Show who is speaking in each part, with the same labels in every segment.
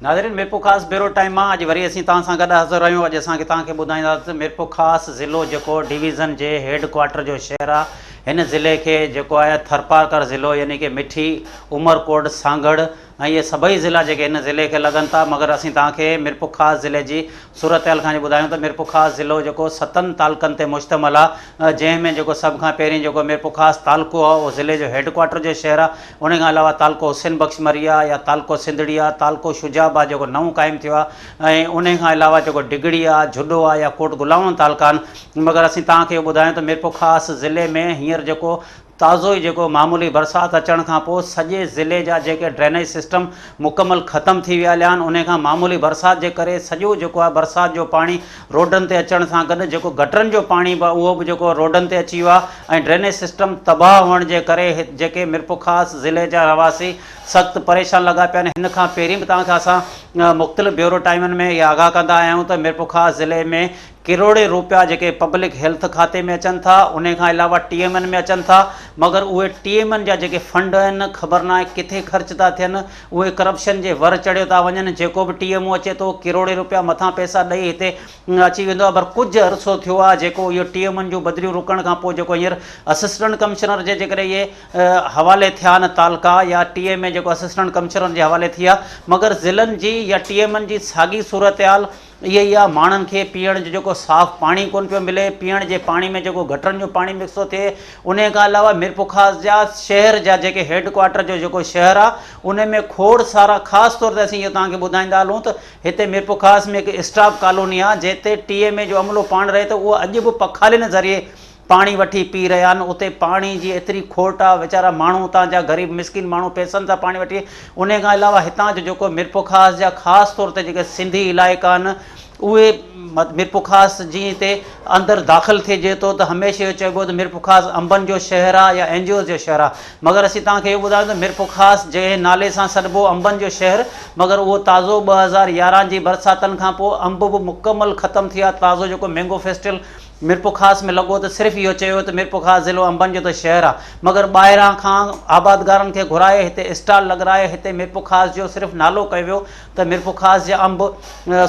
Speaker 1: नाज़रीन मिरपुर ख़ास bureau time में अॼु वरी असीं तव्हां सां गॾु हाज़िर आहियूं। अॼु असांखे तव्हांखे ॿुधाईंदासीं मिरपुर ख़ास ज़िलो जेको डिवीज़न जे हेडक्वार्टर जो शहर आहे। हिन ज़िले खे जेको आहे थरपारकर ज़िलो यानी कि मिठी, उमरकोट, सांगड़ ऐं इहे सभई ज़िला जेके हिन ज़िले खे लॻनि था। मगर असीं तव्हांखे मिरपुर ख़ास ज़िले जी सूरत-हाल खां ॿुधायूं त मिरपुर ख़ास ज़िलो जेको 7 तालुक़नि ते मुश्तमिल आहे, जंहिंमें जेको सभ खां पहिरीं जेको मिरपुर ख़ास तालुक़ो आहे उहो ज़िले जो हेडक्वार्टर जो शहर आहे। उन खां अलावा तालुक़ो हुसैन बख्श मरिया या तालुक़ो सिंधड़ी आहे, तालुक़ो शुजाबाद जेको नओं क़ाइमु थियो आहे, ऐं उन खां अलावा जेको डिगड़ी आहे, झुडो आहे या कोट गुलाम तालुका आहिनि। मगर असीं तव्हांखे इहो ॿुधायूं त मिरपुर ख़ास ज़िले में हींअर जेको ताज़ो ई जेको मामूली बरसाति अचण खां पोइ सॼे ज़िले जा जेके ड्रेनेज सिस्टम मुकमल ख़तमु थी विया हलिया आहिनि। उन खां मामूली बरसाति जे करे सॼो जेको आहे बरसाति जो पाणी रोडनि ते अचण सां गॾु जेको गटरनि जो पाणी बि उहो बि जेको रोडनि ते अची वियो आहे ऐं ड्रेनेज सिस्टम तबाह हुअण जे करे जेके मिरपुर ख़ासि ज़िले जा रहवासी सख़्तु परेशान लॻा पिया आहिनि। हिन खां पहिरीं बि तव्हांखे असां मुख़्तलिफ़ ब्यूरो टाइमनि में इहा आगाह कंदा आहिया आहियूं त मिरपुर ख़ासि ज़िले में करोड़े रुपया जेके पब्लिक हेल्थ खाते में अचनि था, उन खां अलावा TMN में अचनि था। मगर उहे TMN जा जेके फंड आहिनि ख़बर न आहे किथे ख़र्च था थियनि, उहे करप्शन जे वर चढ़ियो था वञनि। जेको बि TMO अचे थो करोड़े रुपया मथां पैसा ॾेई हिते अची वेंदो आहे। पर कुझु अरसो थियो आहे जेको इहो TMN जूं बदिलियूं रुकण खां पोइ जेको हींअर असिस्टेंट कमिश्नर जे जेकॾहिं इहे हवाले थिया आहिनि तालुका या TMA जेको असिस्टेंट कमिश्नर जे हवाले थी आहे, मगर ज़िलनि जी या TMN जी साॻी सूरत हाल इहा ई आहे। माण्हुनि खे पीअण जो जेको साफ़ु पाणी कोन पियो मिले, पीअण जे पाणी में जेको गटरनि जो पाणी मिक्स थो थिए। उन खां अलावा मिरपुर ख़ासि जा शहर जा जेके हेडक्वार्टर जो जेको शहर आहे उन में खोड़ सारा ख़ासि तौर ते असीं इहो तव्हांखे ॿुधाईंदा हलूं त हिते मिरपुर ख़ासि में हिकु स्टाफ कॉलोनी आहे जिते TMA जो अमलो पाण रहे थो। उहो अॼु बि पखालिन ज़रिए पाणी वठी पी रहिया आहिनि। उते पाणी जी एतिरी खोट आहे, वीचारा माण्हू उतां जा ग़रीब मिसकिन माण्हू पैसनि सां पाणी वठी। उन खां अलावा हितां जो जेको मिरपुर ख़ासि जा ख़ासि तौर ते जेके सिंधी इलाइक़ा आहिनि उहे मिरपुर ख़ासि जीअं हिते अंदरि दाख़िलु थिए थो त हमेशह इहो चइबो त मिरपुर ख़ासि अंबनि जो शहरु आहे या NGOs जो शहरु आहे। मगर असीं तव्हांखे इहो ॿुधायूं त मिरपुर ख़ासि जंहिं नाले सां सॾिबो अंबनि जो शहरु, मगर उहो ताज़ो 2011 जी बरसातनि खां पोइ अंब बि मुकमल ख़तमु थी विया। ताज़ो जेको मैंगो फेस्टिवल मिरपुर ख़ासि में लॻो त सिर्फ़ु इहो चयो त मिरपुर ख़ासि ज़िलो अंबनि जो त शहरु आहे। मगर ॿाहिरां खां आबादगारनि खे घुराए हिते स्टॉल लॻाए हिते मिरपुर ख़ासि जो सिर्फ़ु नालो कयो वियो त मिरपुर ख़ासि जा अंब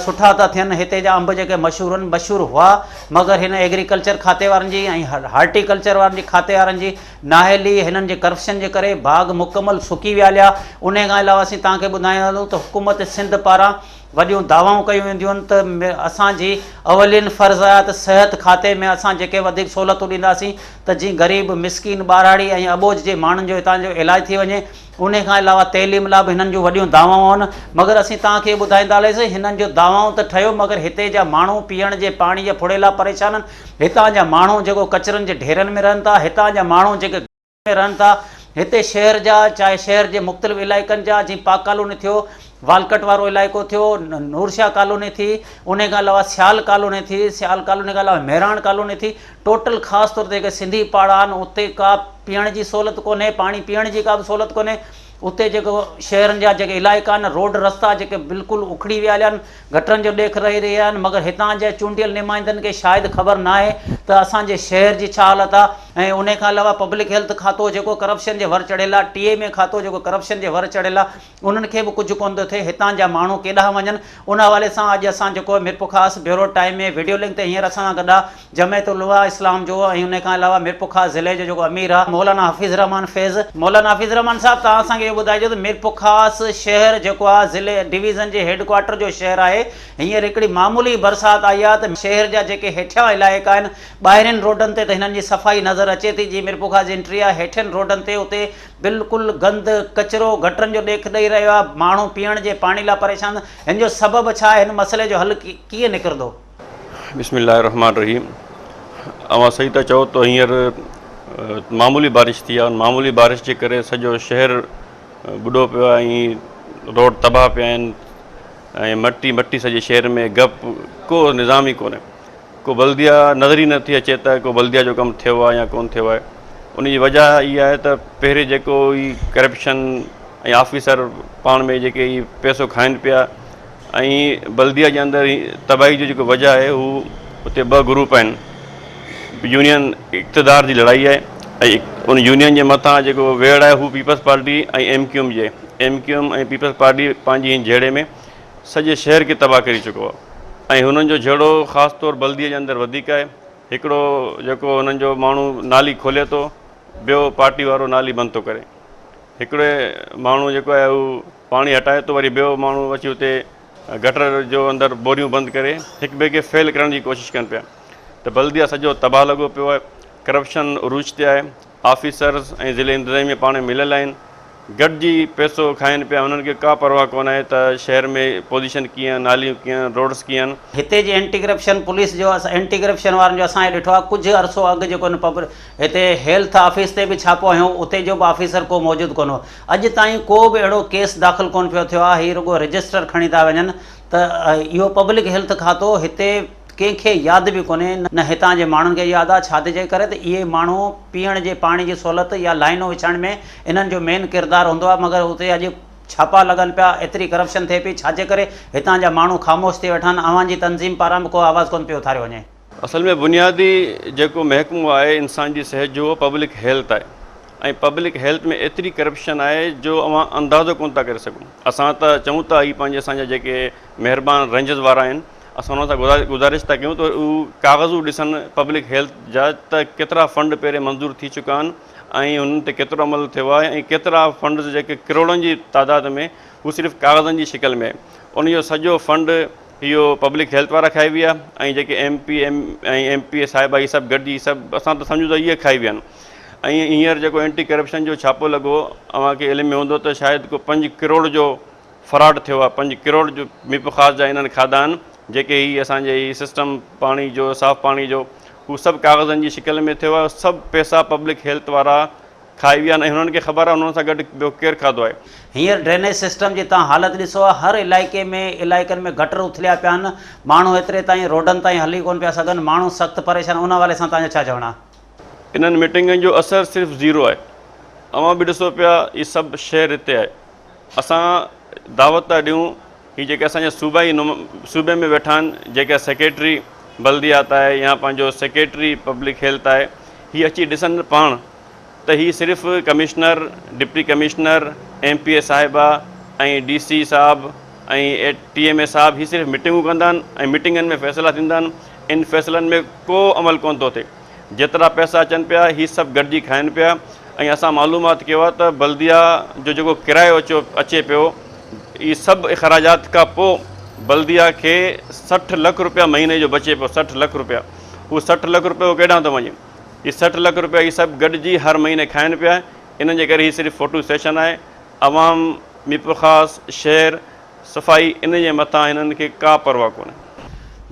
Speaker 1: सुठा था थियनि। हिते जा अंब जेके मशहूरु हुआ, मगर हिन एग्रीकल्चर खाते वारनि जी ऐं हार्टिकल्चर वारनि जी खाते वारनि जी नाहेली, हिननि जे करप्शन जे करे बाग़ मुकमल सुकी विया हलिया। उन खां अलावा असीं तव्हांखे ॿुधाईंदा हलूं त हुकूमत सिंध पारां वॾियूं दावाऊं कयूं वेंदियूं आहिनि त असांजी अवलिन फ़र्ज़ु आहे त सिहत खाते में असां जेके वधीक सहूलियतूं ॾींदासीं त जीअं ग़रीब मिसकिन ॿाराड़ी ऐं अबोज जे माण्हुनि जो हितां जो इलाजु थी वञे। उन खां अलावा तइलीम लाइ बि हिननि जूं वॾियूं दावाऊं आहिनि। मगर असीं तव्हांखे ॿुधाईंदा हलियासीं हिननि जो दावाऊं त ठहियो, मगर हिते जा माण्हू पीअण जे पाणी जे फुड़े लाइ परेशान आहिनि। हितां जा माण्हू जेको कचरनि जे ढेरनि में रहनि था, हितां जा माण्हू जेके में रहनि था, हिते शहर जा चाहे शहर जे मुख़्तलिफ़ इलाइक़नि जा जीअं पाक कॉलोनी थियो, वालकट वारो इलाइक़ो थियो, नूरशाह कॉलोनी थी, उन खां अलावा सियाल कॉलोनी थी, सियाल कॉलोनी खां अलावा मेहराण कॉलोनी थी। टोटल ख़ासि तौर ते जेके सिंधी पाड़ा आहिनि उते का पीअण जी सहूलियत कोन्हे, पाणी पीअण जी का बि सहूलियत कोन्हे। उते जेको शहरनि जा जेके इलाइक़ा आहिनि रोड रस्ता जेके बिल्कुलु उखड़ी विया हलिया आहिनि, गटरनि जो ॾेख रही रहिया आहिनि। मगर हितां जे चूंडियल नुमाइंदनि खे शायदि ख़बर न आहे त असांजे शहर जी छा हालत आहे। ऐं उन खां अलावा पब्लिक हेल्थ खातो जेको करप्शन जे वर चढ़ियल आहे, TMA खातो जेको करप्शन जे वर चढ़ियल आहे, उन्हनि खे बि कुझु कोन थो थिए। हितां जा माण्हू केॾांहुं वञनि। उन हवाले सां अॼु असां जेको मिरपुर ख़ासि ब्यूरो टाइम में वीडियो लिंक ते हींअर असां सां गॾु आहे जमियत उलमा इस्लाम जो ऐं उन खां अलावा मिरपुर ख़ासि ज़िले जो जेको अमीर आहे मौलाना हफ़ीज़ रहमान फैज़। मौलाना हफ़ीज़ रहमान साहब, तव्हां असांखे इहो ॿुधाइजो त मिरपुर ख़ासि शहर जेको आहे ज़िले डिवीज़न जे हेडक्वार्टर जो शहर आहे, हींअर हिकिड़ी मामूली बरसाति आई आहे त शहर जा जेके हेठियां इलाइक़ा आहिनि ॿाहिरिनि रोडनि ते त हिननि जी सफ़ाई नज़र अचे थी। जीअं मिरपुर ख़ासि एंट्री आहे, हेठियुनि रोडनि ते उते बिल्कुलु गंद कचिरो गटरनि जो ॾेख ॾेई रहियो आहे। माण्हू पीअण जे पाणी लाइ परेशान। हिन जो सबबु छा आहे, हिन मसइले जो हल कीअं निकिरंदो?
Speaker 2: बिस्मिल्लाहिर्रहमानिर्रहीम। अवां सही था चओ त हींअर मामूली बारिश थी आहे। मामूली बारिश जे करे सॼो शहर बुॾो पियो आहे ऐं रोड तबाह पिया आहिनि ऐं मटी सॼे शहर में गप को निज़ाम ई कोन्हे। को बल्दिया नज़र ई नथी अचे त को बल्दिया जो कमु थियो आहे या कोन थियो आहे। उन जी वजह इहा आहे त पहिरें जेको ई करप्शन ऐं ऑफिसर पाण में जेके ई पैसो खाइनि पिया ऐं बल्दिया जे अंदरि तबाही जो जेको वजह आहे हू उते ॿ ग्रुप आहिनि। यूनियन इक़्तिदार जी लड़ाई आहे ऐं उन यूनियन जे मथां जेको वेड़ आहे हू पीपल्स पार्टी ऐं MQM जे MQM ऐं पीपल्स पार्टी पंहिंजी जहिड़े में सॼे शहर खे तबाह करे चुको आहे ऐं हुननि जो जहिड़ो ख़ासि तौरु बल्दीअ जे अंदरि वधीक आहे। हिकिड़ो जेको हुननि जो माण्हू नाली खोले थो, ॿियो पार्टी वारो नाली बंदि थो करे। हिकिड़े माण्हू जेको आहे उहो पाणी हटाए थो, वरी ॿियो माण्हू अची हुते गटर जो अंदरि बोरियूं बंदि करे हिक ॿिए खे फेल करण जी कोशिशि कनि पिया। त बल्दिया सॼो तबाह लॻो पियो आहे, करप्शन उरूज ते आहे, ऑफिसर्स ऐं ज़िले इंतिज़ामिया पाण मिलियल आहिनि, गॾिजी पैसो खाइनि पिया। हुननि खे का परवाह कोन आहे त शहर में पोज़ीशन कीअं, नालियूं कीअं, रोड्स कीअं।
Speaker 1: हिते जी एंटी करप्शन पुलिस जो एंटी करप्शन वारनि जो असांखे ॾिठो आहे कुझु अरसो अॻु जेको हिते हेल्थ ऑफिस ते बि छापो हयो, उते जो बि ऑफिसर को मौजूदु कोन हो। अॼु ताईं को बि अहिड़ो केस दाख़िल कोन पियो थियो आहे। हीअ रुगो रजिस्टर खणी था वञनि त इहो पब्लिक हेल्थ खातो हिते कंहिंखे यादि बि कोन्हे, न हितां जे माण्हुनि खे यादि आहे। छा जे करे त इहे माण्हू पीअण जे पाणी जी सहूलियत या लाइनूं विछाइण में इन्हनि जो मेन किरदारु हूंदो आहे, मगर उते अॼु छापा लॻनि पिया, एतिरी करप्शन थिए पई। छाजे करे हितां जा माण्हू ख़ामोश थी वेठा आहिनि, अवां जी तंज़ीम पारां बि को आवाज़ु कोन पियो उथारियो वञे।
Speaker 2: असल में बुनियादी जेको महकमो आहे इंसान जी सिहत जो, पब्लिक हेल्थ आहे ऐं पब्लिक हेल्थ में एतिरी करप्शन आहे जो अवां अंदाज़ो कोन था करे सघूं। असां त चऊं था ही पंहिंजे असांजा जेके महिरबान रेंजर्स वारा आहिनि, असां हुन सां गुज़ारिश था कयूं त उहे कागज़ू ॾिसनि पब्लिक हेल्थ जा त केतिरा फंड पहिरें मंज़ूर थी चुका आहिनि ऐं हुननि ते केतिरो अमल थियो आहे ऐं केतिरा फंड जेके किरोड़नि जी तादाद में हू सिर्फ़ु कागज़नि जी शिकिल में। उनजो सॼो फंड इहो पब्लिक हेल्थ वारा खाई विया ऐं जेके MP साहिबा इहे सभु गॾिजी सभु असां त सम्झूं था इहे खाई विया आहिनि। ऐं हींअर जेको एंटी करप्शन जो छापो लॻो, अव्हांखे इल्म में हूंदो त शायदि को 5 करोड़ जो फ्रॉड थियो आहे। 5 करोड़ जो मीप ख़ासि जा इन्हनि खाधा आहिनि, जेके ही असांजे ही सिस्टम पाणी जो, साफ़ पाणी जो, हू सभु कागज़नि जी शिकिल में थियो आहे। सभु पैसा पब्लिक हेल्थ वारा खाई विया आहिनि ऐं हुननि खे ख़बर आहे हुननि सां गॾु ॿियो केरु खाधो आहे।
Speaker 1: हींअर ड्रेनेज सिस्टम जी तव्हां हालति ॾिसो आहे, हर इलाइक़नि में गटर उथलिया पिया आहिनि, माण्हू एतिरे ताईं रोडनि ताईं हली कोन पिया सघनि, माण्हू सख़्तु परेशान। उन वारे सां तव्हांजो छा चवणु आहे?
Speaker 2: इन्हनि मीटिंगुनि जो असरु सिर्फ़ु ज़ीरो आहे। अवां बि ॾिसो पिया इहे सभु शहर हिते आहे। असां दावत था ॾियूं, हीअ जेके असांजा सूबे में वेठा आहिनि, जेके सेक्रेटरी बल्दियात आहे या पंहिंजो सेक्रेटरी पब्लिक हेल्थ आहे, हीअ अची ॾिसनि पाण त हीअ सिर्फ़ु कमिश्नर, डिप्टी कमिश्नर, MPA साहिबा ऐं DC साहिबु ऐं TMA साहिबु हीअ सिर्फ़ु मीटिंगूं कंदा आहिनि ऐं मीटिंगनि में फ़ैसिला थींदा आहिनि। इन फ़ैसिलनि में को अमल कोन थो थिए। जेतिरा पैसा अचनि पिया हीअ सभु गॾिजी खाइनि पिया। ऐं असां मालूमात कयो आहे त बल्दिया जो जेको किरायो अचे पियो, इहे सभु अख़राजात खां पोइ बल्दिया खे 60 लख रुपया महीने जो बचे पियो। 60 लख रुपया, उहो 60 लख रुपयो केॾां थो वञे? इहे 60 लख रुपया इहे सभु गॾिजी हर महीने खाइनि पिया। इन जे करे हीअ सिर्फ़ु फ़ोटो सेशन आहे। अवाम, मीप ख़ासि, शहर, सफ़ाई, इन जे मथां हिननि खे का परवाह कोन्हे।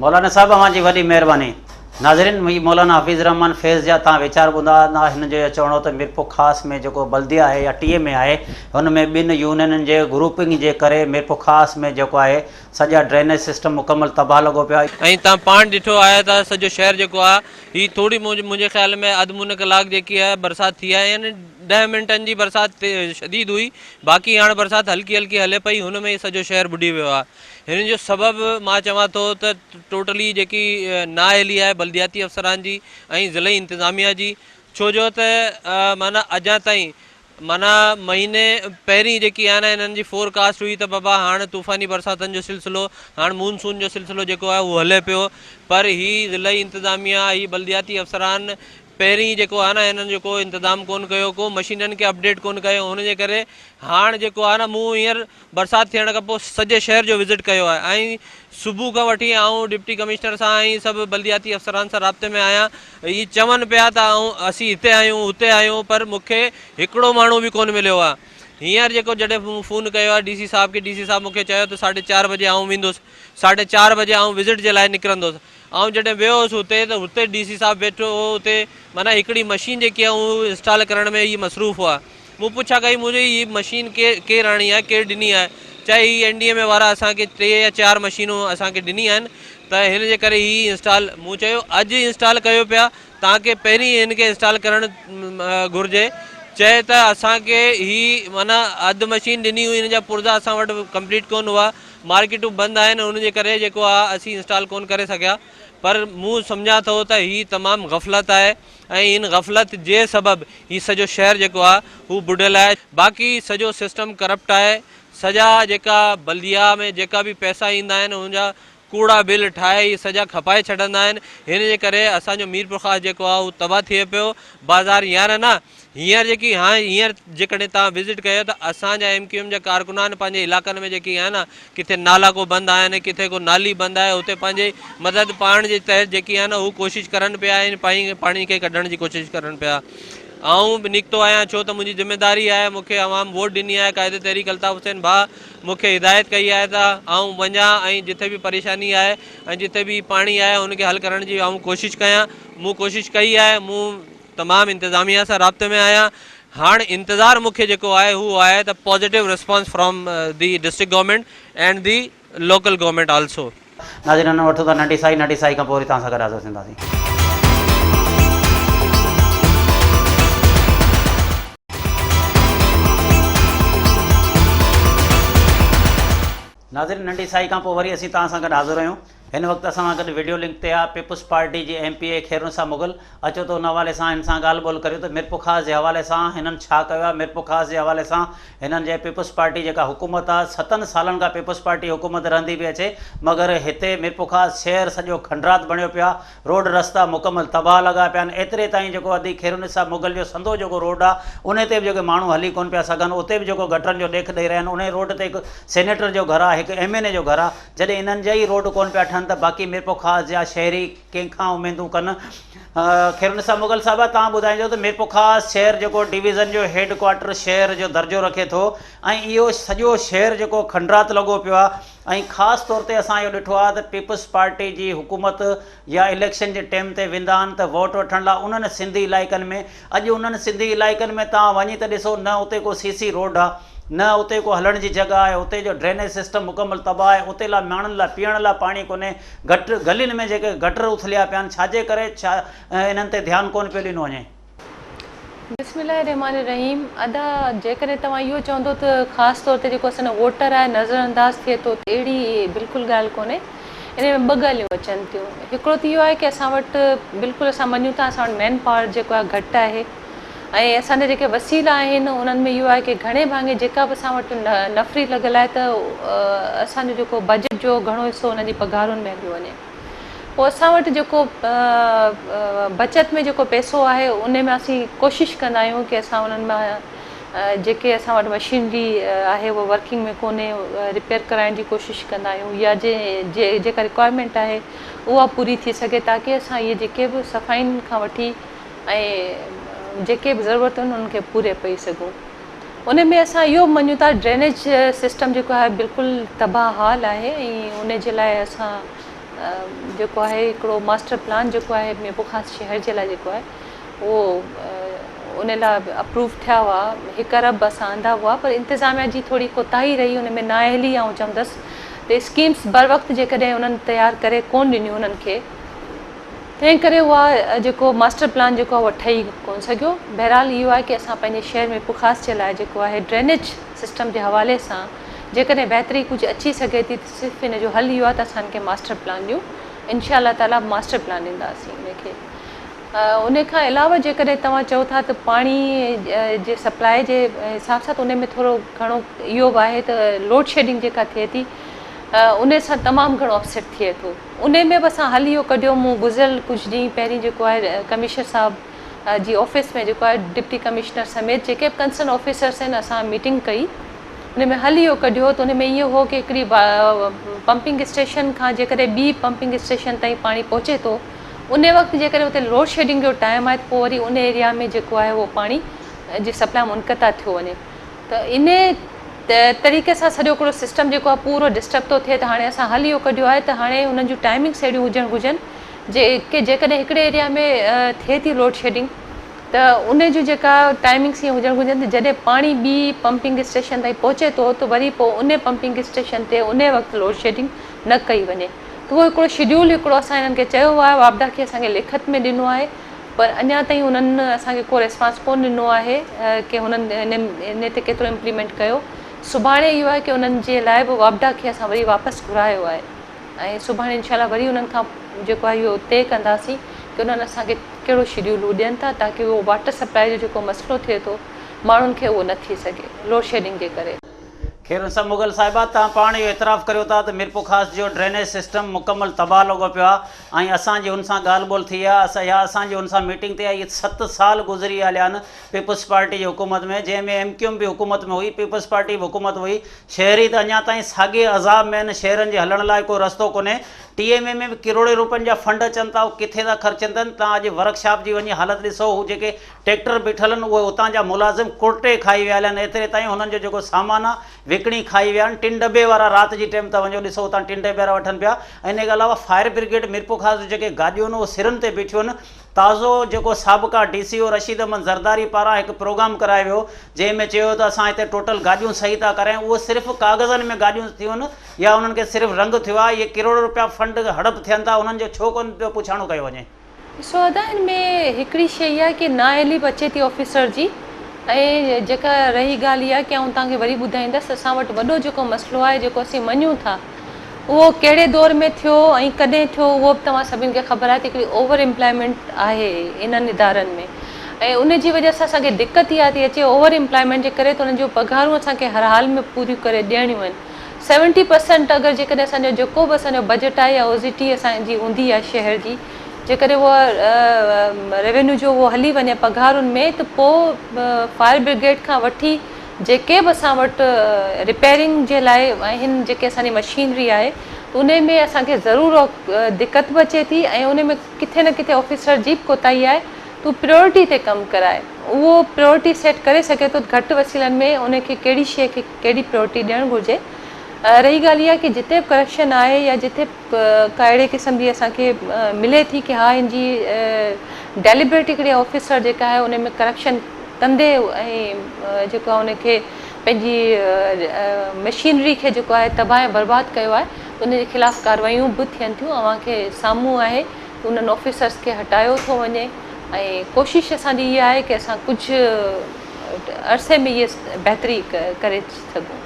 Speaker 1: मौलाना साहब, अवां जी वॾी महिरबानी। नाज़रीन, मुंहिंजी मौलाना हफ़ीज़ रहमान फैज़ जा तव्हां वीचार ॿुधा ना। हिन जो चवणो त मीरपुर ख़ासि में जेको बल्दिया आहे या TMA आहे, हुन में 2 यूनियननि जे ग्रुपिंग जे करे मीरपुर ख़ासि में जेको आहे सॼा ड्रेनेज सिस्टम मुकमल तबाह लॻो पियो आहे।
Speaker 3: ऐं तव्हां पाण ॾिठो आहे त सॼो शहर जेको आहे हीअ थोरी मुंहिंजे ख़्याल में अधु मुन कलाक जेकी आहे बरसाति थी आहे, यानी 10 मिंटनि जी बरसाति शदीद हुई, बाक़ी हाणे बरसाति हल्की हल्की हले पई, हुन में ई सॼो शहर बुॾी वियो आहे। हिन जो सबबु मां चवां थो त टोटली जेकी नाअहली आहे बल्दियाती अफ़सरान जी ऐं ज़िले इंतिज़ामिया जी, छो जो त माना अञा ताईं माना महीने पहिरीं जेकी आहे न हिननि जी फोरकास्ट हुई त बाबा हाणे तूफ़ानी बरसातनि जो सिलसिलो, हाणे मूनसून जो सिलसिलो जेको आहे उहो हले पियो, पर हीअ ज़िले इंतिज़ामिया, हीअ बल्दियाती अफ़सरान पहिरीं जेको आहे न हिननि जो को इंतज़ाम कोन कयो, को मशीननि खे अपडेट कोन कयो। हुनजे करे हाणे जेको आहे न, मूं हींअर बरसाति थियण खां पोइ सॼे शहर जो विज़िट कयो आहे ऐं सुबुह खां वठी आऊं डिप्टी कमिश्नर सां ऐं सभु बल्दियाती अफ़सरान सां राब्ते में आहियां। इहे चवनि पिया त असीं हिते आहियूं, हुते आहियूं, पर मूंखे हिकिड़ो माण्हू बि कोन मिलियो आहे। हींअर जेको जॾहिं मूं फ़ोन कयो आहे DC साहिब खे, DC साहिबु मूंखे चयो त 4:30 बजे आऊं वेंदुसि, 4:30 बजे आऊं विज़िट जे लाइ निकिरंदुसि। ऐं जॾहिं वियो हुउसि हुते त हुते DC साहिबु वेठो हो, हुते माना हिकिड़ी मशीन जेकी आहे उहो इंस्टॉल करण में इहा मसरूफ़ हुआ। मूं पुछा कई, मुंहिंजी हीअ मशीन केरु आणी आहे, केरु ॾिनी आहे? चाहे ही NDMA वारा असांखे 3 या 4 मशीनूं असांखे ॾिनी आहिनि, त हिन जे करे हीअ इंस्टॉल, मूं चयो अॼु इंस्टॉल कयो पिया, तव्हांखे पहिरीं हिन खे इंस्टॉल करणु घुरिजे। चए त असांखे ही माना अधु मशीन ॾिनी हुई, हिन जा पुर्जा असां वटि कंप्लीट कोन हुआ, मार्केटूं बंदि आहिनि, हुनजे करे जेको आहे असीं इंस्टॉल कोन करे सघिया। पर मूं सम्झा थो त ही तमामु गफ़लत आहे ऐं इन गफ़लत जे सबबि ही सॼो शहर जेको आहे हू बुॾियल आहे। बाक़ी सॼो सिस्टम करप्ट आहे। सॼा जेका बल्दिया में जेका बि पैसा ईंदा आहिनि हुनजा कूड़ा बिल ठाहे ही सॼा खपाए छॾंदा आहिनि। हिन जे करे असांजो मीरपुर ख़ासि जेको आहे उहो तबाह थिए पियो। बाज़ार हींअर न हींअर जेकी हींअर जेकॾहिं तव्हां विज़िट कयो त असांजा MQM जा कारकुनान पंहिंजे इलाइक़नि में जेकी आहे न किथे नाला को बंदि आहिनि, किथे को नाली बंदि आहे, उते पंहिंजे मदद पाइण जे तहत जेकी आहे न हू कोशिशि करनि पिया आहिनि, पाणी खे कढण जी कोशिशि करनि पिया। आऊं बि निकितो आहियां छो त मुंहिंजी ज़िमेदारी आहे, मूंखे अवाम वोट ॾिनी आहे, क़ाइदे तहरीक अल्ताफ़ हुसैन भाउ मूंखे हिदायत कई आहे त आऊं वञा ऐं जिथे बि परेशानी आहे ऐं जिथे बि पाणी आहे हुनखे हल करण जी आऊं कोशिशि कयां। मूं कोशिशि कई आहे, मूं तमामु इंतिज़ामिया सां राब्ते में आहियां। हाणे इंतज़ारु मूंखे जेको आहे हू आहे त positive response from the district government and the local government also.
Speaker 1: नाज़रीन वठो था नंढी साई खां पोइ वरी तव्हां सां गॾु हाज़िर थींदासीं। नाज़रीन नंढी साई खां पोइ वरी असीं तव्हां सां गॾु हाज़िर आहियूं। हिन वक़्तु असां सां गॾु वीडियो लिंक ते आहे पीपुल्स पार्टी जी MPA खैरुनिसा मुग़ल। अचो त उन हवाले सां हिन सां ॻाल्हि ॿोल करियो त मीरपुर ख़ासि जे हवाले सां हिननि छा कयो आहे। मीरपुर ख़ासि जे हवाले सां हिननि जे पीपुल्स पार्टी जेका हुकूमत आहे 7 सालनि खां पीपुल्स पार्टी हुकूमत रहंदी पई अचे, मगर हिते मीरपुर ख़ासि शहर सॼो खंडरात बणियो पियो आहे। रोड रस्ता मुकमल तबाह लॻा पिया आहिनि। एतिरे ताईं जेको अदी खैरुनिसा मुग़ल जो संदो जेको रोड आहे उन ते बि जेके माण्हू हली कोन पिया सघनि, उते बि जेको गटरनि जो ॾेख ॾेई रहिया आहिनि। उन रोड ते हिकु सेनेटर जो घरु आहे, हिकु MNA जो घरु आहे। जॾहिं इन्हनि जा ई रोड कोन पिया ठहनि त बाक़ी मीरपुर ख़ासि जा शहरी कंहिंखां उमेदूं कनि। खैरुनिसा मुग़ल साहिबा तव्हां ॿुधाइजो त मीरपुर ख़ासि शहर जेको डिवीज़न जो हेड क्वार्टर शहर जो दर्जो रखे थो ऐं इहो सॼो शहर जेको खंडरात लॻो पियो आहे। ऐं ख़ासि तौर ते असां इहो ॾिठो आहे त पीपुल्स पार्टी जी हुकूमत या इलेक्शन जे टाइम ते वेंदा आहिनि त वोट वठण लाइ उन्हनि सिंधी इलाइक़नि में, अॼु उन्हनि सिंधी इलाइक़नि में तव्हां वञी त ॾिसो न उते को CC रोड आहे, न उते को हलण जी जॻह आहे, उते जो ड्रेनेज सिस्टम मुकमल तबाह आहे, उते लाइ माण्हुनि लाइ पीअण लाइ पाणी कोन्हे। गलियुनि में जेके गटर उथलिया पिया आहिनि, छाजे करे छा इन्हनि ते ध्यानु कोन पियो ॾिनो वञे।
Speaker 4: बिस्मिल्लाहिर्रहमानिर्रहीम। अदा जेकॾहिं तव्हां इहो चवंदो त ख़ासि तौर ते जेको असांजो वोटर आहे नज़रअंदाज़ थिए थो, त अहिड़ी बिल्कुलु ॻाल्हि कोन्हे। इन में 2 ॻाल्हियूं अचनि थियूं। हिकिड़ो त इहो आहे की असां वटि बिल्कुलु असां मञूं था असां वटि मैन पावर जेको आहे घटि आहे ऐं असांजा जेके वसीला आहिनि उन्हनि में इहो आहे की घणे भाङे जेका बि असां वटि नफ़री लॻल आहे त असांजो जेको बजट जो घणो हिसो उन्हनि जी पघारुनि में हलियो वञे। पोइ असां वटि जेको बचत में जेको पैसो आहे उन में असीं कोशिशि कंदा आहियूं की असां उन्हनि मां जेके असां वटि मशीनरी आहे उहा वर्किंग में कोन्हे, रिपेयर कराइण जी कोशिशि कंदा आहियूं या जेका रिक्वायरमेंट आहे उहा पूरी थी सघे ताकी असां इहे जेके बि सफ़ाइनि खां वठी ऐं जेके बि ज़रूरत आहिनि उन्हनि खे पूरे पई सघूं। उन में असां इहो मञूं था ड्रेनेज सिस्टम जेको आहे बिल्कुलु तबाह हाल आहे ऐं उन जे लाइ असां जेको आहे हिकिड़ो मास्टर प्लान जेको आहे मीरपुर ख़ासि शहर जे लाइ जेको आहे उहो उन लाइ अप्रूव थिया हुआ। 1 अरब असां आंदा हुआ पर इंतिज़ामिया जी थोरी कोताही रही, उन में नाअहली ऐं चवंदसि त स्कीम्स बर वक़्तु जेकॾहिं उन्हनि तयारु करे कोन ॾिनियूं उन्हनि खे, तंहिं करे उहा जेको मास्टर प्लान जेको आहे उहो ठही कोन सघियो। बहरहाल इहो आहे की असां पंहिंजे शहर में मीरपुर ख़ासि जे लाइ जेको आहे ड्रेनेज सिस्टम जे हवाले सां जेकॾहिं बहितरी कुझु अची सघे थी त सिर्फ़ु इन जो हल इहो आहे त असां हिनखे मास्टर प्लान ॾियूं। इंशा अल्लाह ताला मास्टर प्लान ॾींदासीं उनखे। उन खां अलावा जेकॾहिं तव्हां चओ था त पाणी जे सप्लाई जे हिसाब सां त उन में थोरो घणो इहो बि आहे त लोड शेडिंग जेका थिए थी उन सां तमामु घणो अपसेट थिए थो। उन में बि असां हल इहो कढियो, मूं गुज़िरियल कुझु ॾींहं पहिरीं जेको आहे कमिश्नर साहब जी ऑफिस में जेको आहे डिप्टी कमिश्नर समेत जेके बि कंसर्न ऑफिसर्स आहिनि असां मीटिंग कई। उन में हल इहो कढियो त उन में इहो हो की हिकिड़ी पंपिंग स्टेशन खां जेकॾहिं ॿी पंपिंग स्टेशन ताईं पाणी पहुचे थो, उन वक़्तु जेकॾहिं उते लोड शेडिंग जो टाइम आहे त पोइ वरी उन एरिया में जेको आहे उहो पाणी जी सप्लाई मुनक़ता थियो वञे। त इन तरीक़े सां सॼो हिकिड़ो सिस्टम जेको आहे पूरो डिस्टर्ब थो थिए। त हाणे असां हल इहो कढियो आहे त हाणे उन्हनि जूं टाइमिंग्स अहिड़ियूं हुजणु घुरिजनि जेकॾहिं हिकिड़े एरिया में थिए थी लोड शेडिंग त उन जूं जेका टाइमिंग्स ईअं हुजणु घुरिजनि त जॾहिं पाणी ॿी पंपिंग स्टेशन ताईं पहुचे थो त वरी पोइ उन पंपिंग स्टेशन ते उन वक़्तु लोड शेडिंग न कई वञे। त उहो हिकिड़ो शेड्यूल हिकिड़ो असां हिननि खे चयो आहे, वापडा खे असांखे लिखत में ॾिनो आहे, पर अञा ताईं उन्हनि असांखे को रिस्पॉन्स कोन ॾिनो आहे की हुननि इन ते केतिरो इम्प्लीमेंट कयो। सुभाणे इहो आहे की उन्हनि जे लाइ बि वापडा खे असां वरी वापसि घुरायो आहे ऐं सुभाणे इंशाल्लाह वरी उन्हनि खां जेको आहे इहो तय कंदासीं कि उन्हनि असांखे कहिड़ो शेड्यूल उहो ॾियनि था ताकी उहो वाटर सप्लाई जो जेको मसइलो थिए थो माण्हुनि खे उहो न थी सघे लोड शेडिंग जे करे।
Speaker 1: खैर सब मुगल साहिबा तव्हां पाण इहो इतराफ़ करियो था त मीरपुर ख़ासि जो ड्रेनेज सिस्टम मुकमल तबाह लॻो पियो आहे ऐं असांजी हुन सां ॻाल्हि ॿोल थी आहे असांजी हुन सां मीटिंग थी आहे। इहे 7 साल गुज़री हलिया आहिनि पीपल्स पार्टी जी हुकूमत में, जंहिंमें MQM बि हुकूमत में हुई, पीपल्स पार्टी बि हुकूमत हुई। शहरी त अञा ताईं साॻे अज़ाब में आहिनि, शहरनि जे हलण लाइ को रस्तो कोन्हे। TMA में बि करोड़े रुपयनि जा फंड अचनि था, उहे किथे था ख़र्चनि था। तव्हां अॼु वर्कशॉप जी वञी हालत ॾिसो, हू जेके ट्रैक्टर बीठल आहिनि उहे उतां जा मुलाज़िम कुर्टे खाई विया आहिनि, एतिरे ताईं हुननि जो जेको सामान आहे विकिणी खाई विया आहिनि। 3 दॿे वारा राति जी टाइम था वञो ॾिसो उतां 3 दॿे वारा वठनि पिया। इन खां अलावा फायर ब्रिगेड मीरपुर ख़ासि जेके गाॾियूं आहिनि उहे सिरनि ते बीठियूं आहिनि। ताज़ो जेको साबिक़ा DCO रशीद अहमद ज़रदारी पारां हिकु प्रोग्राम करायो वियो जंहिंमें चयो त असां हिते टोटल गाॾियूं सही था करायूं, उहो सिर्फ़ु कागज़नि में गाॾियूं थियूं आहिनि या उन्हनि खे सिर्फ़ु रंग थियो आहे। इहे करोड़ रुपया फंड हड़प थियनि था, उन्हनि जो छो कोन पियो पुछाणो कयो वञे।
Speaker 4: ॾिसो अदा हिन में हिकिड़ी शइ आहे की नाअहली बि अचे थी ऑफिसर जी। ऐं जेका रही ॻाल्हि इहा की आउं तव्हांखे वरी ॿुधाईंदसि, असां वटि वॾो जेको मसइलो आहे जेको असीं मञूं था उहो कहिड़े दौर में थियो ऐं कॾहिं थियो उहो बि तव्हां सभिनि खे ख़बर आहे त हिकिड़ी ओवर इम्प्लॉयमेंट आहे इन्हनि इदारनि में ऐं उन जी वजह सां असांखे दिक़त इहा थी अचे ओवर इम्प्लॉयमेंट जे करे त उन्हनि जूं पघारूं असांखे हर हाल में पूरियूं करे ॾियणियूं आहिनि। 70% अगरि जेकॾहिं असांजो जेको बि असांजो बजट आहे या OZT असांजी हूंदी आहे शहर जी, जेकॾहिं उहा रेवेन्यू जो उहो हली वञे पघारुनि में त पोइ फायर ब्रिगेड खां वठी जेके बि असां वटि रिपेयरिंग जे लाइ आहिनि जेके असांजी मशीनरी आहे त उन में असांखे ज़रूरु दिक़त बि अचे थी ऐं उन में किथे न किथे ऑफिसर जी बि कोताही आहे। तूं प्रायोरिटी ते कमु कराए, उहो प्रायोरिटी सेट करे सघे थो घटि वसीलनि में उनखे कहिड़ी शइ खे कहिड़ी प्रायोरिटी ॾियणु घुरिजे। रही ॻाल्हि इहा की जिते बि करप्शन आहे या जिते कहिड़े क़िस्म जी असांखे मिले थी की हा हिन जी डेलिबरेट हिकिड़ी ऑफिसर जेका आहे उन में करप्शन कंदे ऐं जेको आहे उनखे पंहिंजी मशीनरी खे जेको आहे तबाह ऐं बर्बादु कयो आहे उन जे ख़िलाफ़ु कार्रवाइयूं बि थियनि थियूं। अव्हांखे साम्हूं आहे त उन्हनि ऑफिसर्स खे हटायो थो वञे ऐं कोशिशि असांजी इहा आहे की असां कुझु अरसे में इहे बहितरी करे सघूं।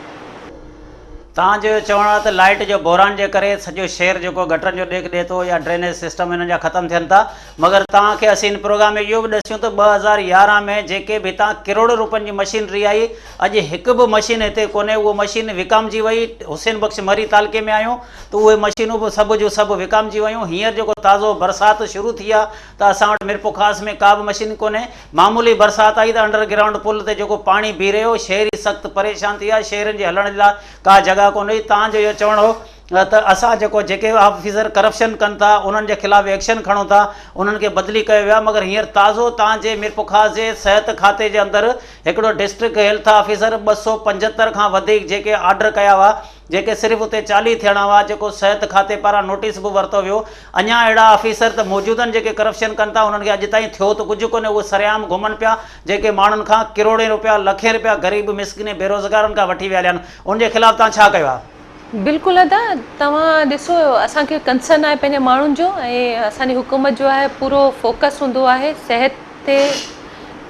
Speaker 1: तव्हांजो चवणु आहे त लाइट जो बहिरान जे करे सॼो शहर जेको गटरनि जो ॾेख ॾिए थो या ड्रेनेज सिस्टम हिननि जा ख़तमु थियनि था, मगर तव्हांखे असीं हिन प्रोग्राम में इहो बि ॾसियूं त 2011 में जेके बि हितां करोड़ रुपयनि जी मशीनरी आई, अॼु हिकु बि मशीन हिते कोन्हे। उहा मशीन विकामजी वई। हुसैन बख़्श मरी तालके में आयूं त उहे मशीनूं बि सभु जो सभु विकामजी वयूं। हींअर जेको ताज़ो बरसाति शुरू थी आहे त असां वटि मीरपुर ख़ासि में का बि मशीन कोन्हे। मामूली बरसाति आई त अंडरग्राउंड पुल ते जेको पाणी बीह रहियो, शहरी सख़्तु परेशान थी विया, शहरनि जे हलण लाइ का जॻह कोन हुई। तव्हांजो इहो चवणु हो त असां जेके ऑफिसर करप्शन कनि था उन्हनि जे ख़िलाफ़ु एक्शन खणूं था, उन्हनि खे बदिली कयो वियो आहे। मगर हींअर ताज़ो तव्हांजे मीरपुर ख़ासि जे सिहत खाते जे अंदरि हिकिड़ो डिस्ट्रिक्ट हेल्थ ऑफिसर 275 खां वधीक जेके ऑर्डर कया हुआ, जेके सिर्फ़ु उते 40 थियणा हुआ, जेको सिहत खाते पारां नोटिस बि वरितो वियो। अञा अहिड़ा ऑफिसर त मौजूदु जेके करप्शन कनि था उन्हनि खे अॼु ताईं थियो त कुझु कोन्हे। उहे सरेआम घुमनि पिया, जेके माण्हुनि खां करोड़े रुपया लखे रुपया ग़रीब मिसकिन बेरोज़गारनि खां वठी विया आहिनि। उनजे ख़िलाफ़ु तव्हां छा कयो आहे?
Speaker 4: बिल्कुलु अदा, तव्हां ॾिसो असांखे कंसर्न आहे पंहिंजे माण्हुनि जो ऐं असांजी हुकूमत जो आहे पूरो फोकस हूंदो आहे सिहत ते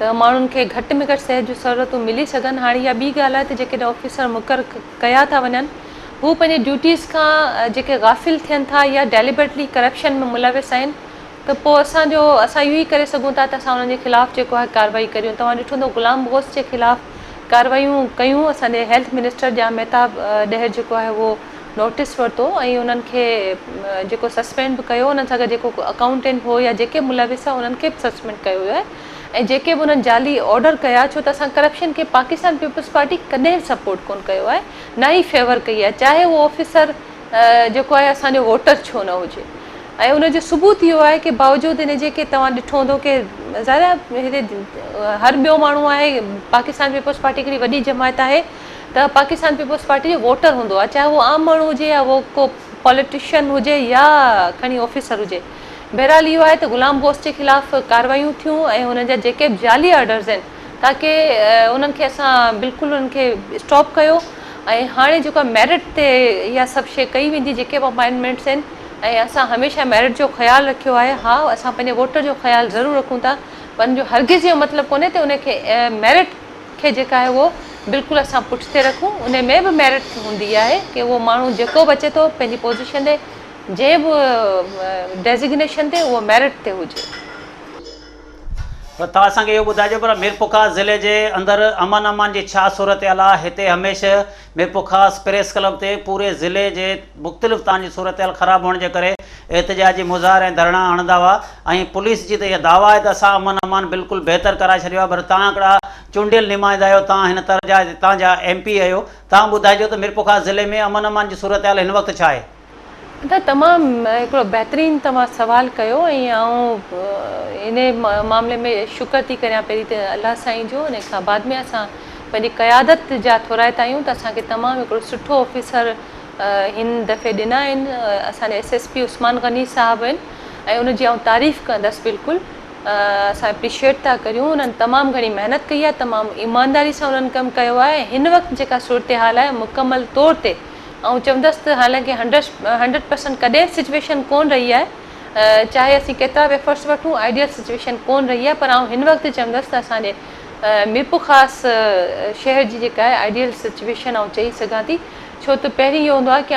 Speaker 4: त माण्हुनि खे घटि में घटि सिहत जूं सहूलियतूं मिली सघनि। हाणे इहा ॿी ॻाल्हि आहे त जेके ऑफिसर मुक़ररु कया था वञनि हू पंहिंजे ड्यूटीज़ खां जेके गाफ़िल थियनि था या डेलिबरेटली करप्शन में मुलविस आहिनि त पोइ असां इहो ई करे सघूं था त असां उन्हनि जे ख़िलाफ़ु जेको आहे कार्रवाई करियूं। तव्हां ॾिठो हूंदो ग़ुलाम बोस जे ख़िलाफ़ु कार्रवाइयूं कयूं। असांजे हेल्थ मिनिस्टर जाम मेहताब ॾहर जेको आहे उहो नोटिस वरितो ऐं उन्हनि खे जेको सस्पेंड बि कयो। उन्हनि सां गॾु जेको अकाउंटेंट हो या जेके मुलविस आहे उन्हनि खे बि सस्पेंड कयो वियो आहे ऐं जेके बि उन्हनि जाली ऑडर कया, छो त असां करप्शन खे पाकिस्तान पीपल्स पार्टी कॾहिं सपोर्ट कोन कयो आहे, न ई फेवर कई आहे, चाहे उहो ऑफिसर जेको आहे असांजो वोटर छो न हुजे। ऐं उनजो सबूत इहो आहे की बावजूदि इन जे के तव्हां ॾिठो हूंदो की ज़ाहिर हिते हर ॿियो माण्हू आहे, पाकिस्तान पीपल्स पार्टी हिकिड़ी वॾी जमायत आहे त पाकिस्तान पीपल्स पार्टी जो वोटर हूंदो आहे, चाहे उहो आम माण्हू हुजे या उहो को पॉलिटिशियन हुजे या खणी ऑफिसर हुजे। बहरहाल इहो आहे त ग़ुलाम बोस जे ख़िलाफ़ु कार्रवाइयूं थियूं ऐं हुननि जा जेके बि जाली ऑर्डर्स आहिनि ताकी उन्हनि खे असां बिल्कुलु उन्हनि खे स्टॉप कयो ऐं हाणे जेको मेरिट ते इहा सभु शइ कई वेंदी जेके बि अपॉइंटमेंट्स आहिनि। ऐं असां हमेशह मेरिट जो ख़्यालु रखियो आहे। हा, असां पंहिंजे वोटर जो ख़्यालु ज़रूरु रखूं था, पर जो हरगिज़ जो मतिलबु कोन्हे त उनखे मेरिट खे जेका आहे उहो बिल्कुलु असां पुठिते रखूं। उन में बि मेरिट हूंदी आहे की उहो माण्हू जेको बि अचे थो पंहिंजी पोज़ीशन ते जंहिं बि डेज़िग्नेशन ते उहो मेरिट ते हुजे।
Speaker 1: पर तव्हां असांखे इहो ॿुधाइजो पर मीरपुखास ज़िले जे अंदरि अमन अमान जी छा सूरत हाल आहे? हिते हमेशह मीरपुखास प्रेस क्लब ते पूरे ज़िले जे मुख़्तलिफ़ तव्हांजी सूरत हाल ख़राबु हुअण जे करे एहतिजाजी मुज़ाहिरा ऐं धरना हणंदा हुआ ऐं पुलिस जी त इहा दावा आहे त असां अमन अमान बिल्कुलु बहितर कराए छॾियो आहे। पर तव्हां हिकिड़ा चूंडियल नुमाइंदा आहियो, तव्हां हिन तरह जा तव्हांजा MP आहियो, तव्हां ॿुधाइजो त मीरपुखास ज़िले में अमन अमान जी सूरत हाल हिन वक़्तु छा आहे?
Speaker 4: त तमामु हिकिड़ो बहितरीनु तव्हां सुवाल कयो ऐं इन मामले में शुक्र थी करियां पहिरीं त अलाह साईं जो, उन खां बाद में असां पंहिंजी क़यादत जा थोराइता आहियूं त असांखे तमामु हिकिड़ो सुठो ऑफिसर हिन दफ़े ॾिना आहिनि। असांजे SSP उस्मान गनी साहिबु आहिनि ऐं उनजी आउं तारीफ़ कंदसि बिल्कुलु। असां एप्रिशिएट था करियूं, उन्हनि तमामु घणी महिनत कई आहे, तमामु ईमानदारी सां उन्हनि कमु कयो आहे। हिन वक़्तु जेका सूरत हाल आहे मुकमल तौर ते ऐं चवंदसि त हालांकि 100% कॾहिं सिचुएशन कोन रही आहे, चाहे असीं केतिरा बि एफर्ट्स वठूं, आइडियल सिचुएशन कोन रही आहे, पर हिन वक़्तु चवंदसि त असांजे मीरपुखास शहर जी जेका आहे आइडियल सिचुएशन चई सघां थी। छो त पहिरीं इहो हूंदो आहे की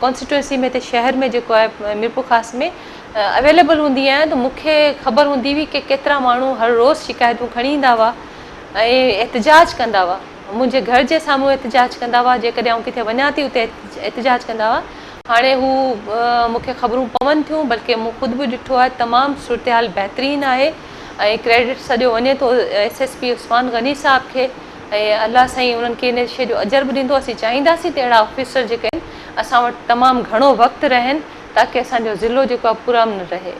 Speaker 4: कॉन्स्टिट्यूंसी में त शहर में जेको आहे मीरपुखास में अवेलेबल हूंदी आहियां त मूंखे ख़बर हूंदी हुई की केतिरा माण्हू हर रोज़ु शिकायतूं खणी ईंदा हुआ ऐं एहतिजाज कंदा हुआ। मुंहिंजे घर जे साम्हूं एहतिजाज कंदा हुआ, जेकॾहिं आउं किथे वञा थी उते एहतिजाज कंदा हुआ। हाणे हू मूंखे ख़बरूं पवनि थियूं, बल्कि मूं ख़ुदि बि ॾिठो आहे, तमामु सूरत हाल बहितरीनु आहे ऐं क्रेडिट सॼो वञे थो SSP उस्मान गनी साहिब खे ऐं अलाह साईं उन्हनि खे इन शइ जो अजर बि ॾींदो। असीं चाहींदासीं त अहिड़ा ऑफिसर जेके आहिनि असां वटि तमामु घणो वक़्तु रहनि ताकी असांजो ज़िलो जेको आहे पुरअमन रहे।